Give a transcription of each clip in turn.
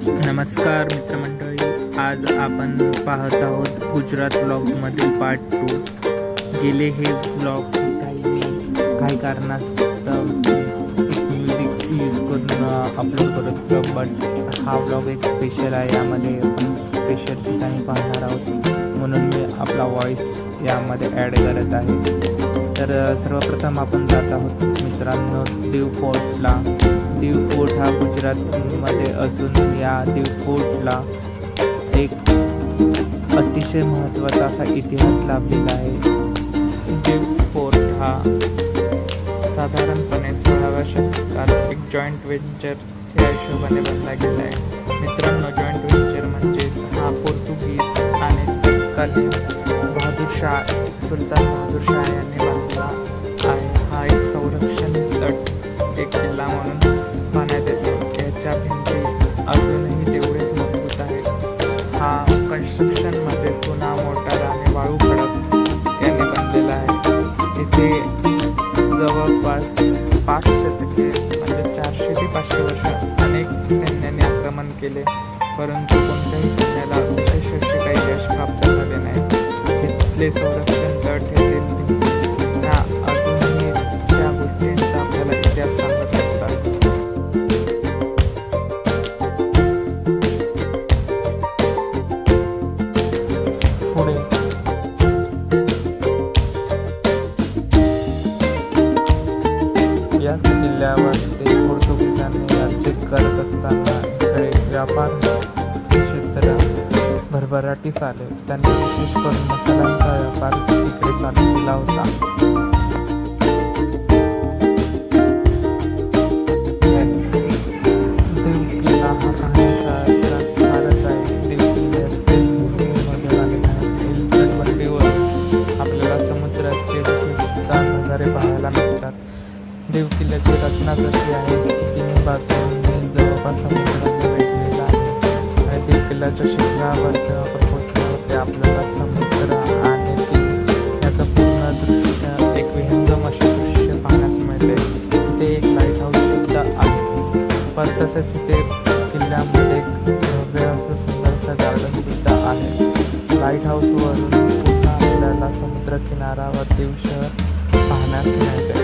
नमस्कार मित्रमंडळी, आज आपण पाहत आहोत गुजरात ब्लॉगमधील पार्ट 2। गेले हे ब्लॉग काही कारणास्तव म्युझिक यूज करून अपलोड करत होतो, बट हा ब्लॉग एक स्पेशल आहे। यामध्ये आपण स्पेशल ठिकाणी पाहणार आहोत, म्हणून मी आपला व्हॉइस यामध्ये ॲड करत आहे। तर सर्वप्रथम आपण जात आहोत मित्रांनो दीव फोर्टला। दीव फोर्ट हा गुजरातमध्ये असून या दीव फोर्टला एक अतिशय महत्त्वाचा असा इतिहास लाभलेला आहे। दीव फोर्ट हा साधारणपणे 16व्या शतकात एक जॉईंट व्हेंचर या हिशोबाने बांधला गेला आहे। मित्रांनो, जॉईंट व्हेंचर म्हणजे हा पोर्तुगीज आणि तत्कालीन सुलतान बहादूर शाह यांनी बांधला आहे। हा एक संरक्षण तट एक किल्ला म्हणून पाहण्यात येतो। याच्या भिंती अजूनही तेवढेच मजबूत आहेत। हा कन्स्ट्रक्शनमध्ये चुना, मोटार आणि वाळू खडक यांनी बांधलेला आहे। इथे जवळपास 5 शतके म्हणजे 400 ते 500 वर्ष अनेक सैन्याने आक्रमण केले, परंतु कोणत्याही सैन्याला विशेष असे काही यश प्राप्त झाले नाही। इथले संरक्षण तट येथील ह्या अजूनही त्या गोष्टींचा आपल्याला इतिहास सांगत असतात। पुढे या किल्ल्यावर ते पोर्तुगीजांनी राज्य करत असताना इकडे व्यापार क्षेत्र भरभराटीस आले। त्यांनी विशेष करून मसाल्यांचा व्यापार इकडे चालू केला होता। दीव किल्ला हा पाहण्याचा फारच आहे। दीव किल्ल्यामध्ये तटबंदीवर आपल्याला समुद्राचे विशेषतः नजारे पाहायला मिळतात। दीव किल्ल्याची रचना कशी आहे की तिन्ही बाजूंनी जवळपास समुद्राला वेढलेला आहे। आणि दीव किल्ल्याच्या शिखरावर जेव्हा आपण पोहोचलो होते, आपल्याला समुद्र आणि याचं पूर्ण दृश्य एक विहंगम असे दृश्य पाहण्यास मिळते। तिथे एक लाईट हाऊस सुद्धा आहे, पण तसेच इथे किल्ल्यामध्ये भव्य असं सुंदरसं गार्डन सुद्धा आहे। लाईट हाऊसवरून पुन्हा आपल्याला समुद्र किनाऱ्यावर दीव शहर पाहण्यास मिळते।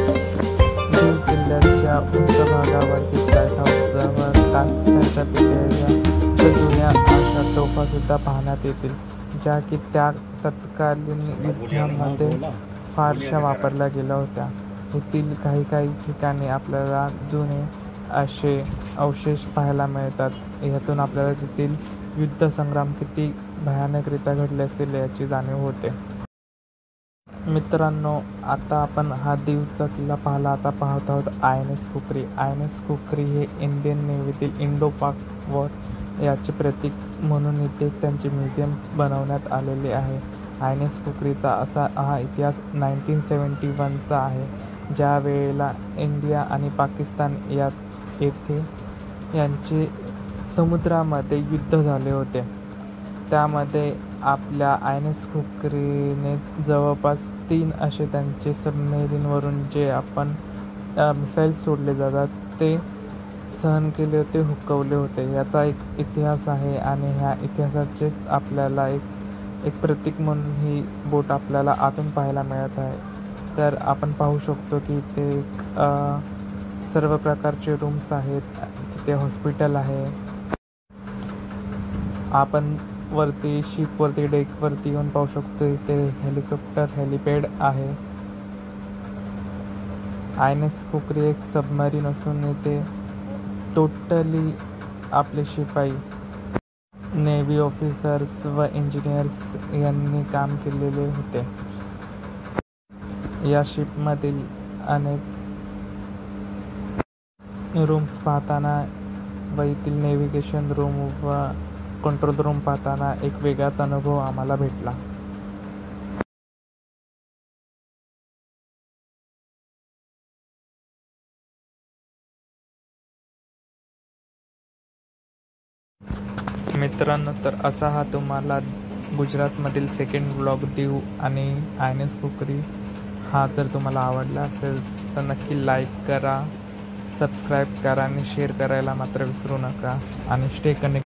दीव किल्ल्याच्या उंच भागावरती लाईट हाऊसवर काचेच्या पितळेच्या जुन्या अशा तोफा सुद्धा पाहण्यात येतील, ज्या की त्या तत्कालीन युद्धामध्ये फारशा वापरल्या गेल्या होत्या। येथील काही ठिकाणी आपल्याला जुने असे अवशेष पाहायला मिळतात। यातून आपल्याला तेथील युद्ध संग्राम किती भयानकरित्या घडले असेल याची जाणीव होते। मित्रांनो, आता आपण हा दीवचा किल्ला पाहिला। आता पाहत आहोत INS खुखरी। INS खुखरी हे इंडियन नेव्हीतील इंडो-पाक वॉर याचे प्रतीक म्हणून इथे त्यांचे म्युझियम बनवण्यात आलेले आहे। INS खुखरीचा असा हा इतिहास 1971चा आहे, ज्या वेळेला इंडिया आणि पाकिस्तान येथे यांचे समुद्रामध्ये युद्ध झाले होते। त्यामध्ये आपल्या INS खुखरीने जवळपास 3 असे त्यांचे सबमेरीनवरून जे आपण मिसाईल्स सोडले जातात ते सहन केले होते, हुकवले होते। याचा एक इतिहास आहे आणि ह्या इतिहासाचेच आपल्याला एक प्रतीक म्हणून ही बोट आपल्याला आतून पाहायला मिळत आहे। तर आपण पाहू शकतो की इथे सर्व प्रकारचे रूम्स आहेत, तिथे हॉस्पिटल आहे। आपण वरती शिपवरती डेकवरती येऊन पाहू शकतो, इथे हेलिपॅड आहे। INS खुखरी एक सबमरीन असून इथे टोटली आपले शिपाई, नेव्ही ऑफिसर्स व इंजिनियर्स यांनी काम केलेले होते। या शिपमधील अनेक रूम्स पाहताना व येथील नेव्हिगेशन रूम व कंट्रोल रूम पाहताना एक वेगळाच अनुभव आम्हाला भेटला। मित्रांनो, तर असा हा तुम्हाला गुजरातमधील सेकंड ब्लॉग दीव आणि INS खुखरी हा जर तुम्हाला आवडला असेल तर नक्की लाईक करा, सबस्क्राईब करा आणि शेअर करायला मात्र विसरू नका आणि स्टे कनेक्ट।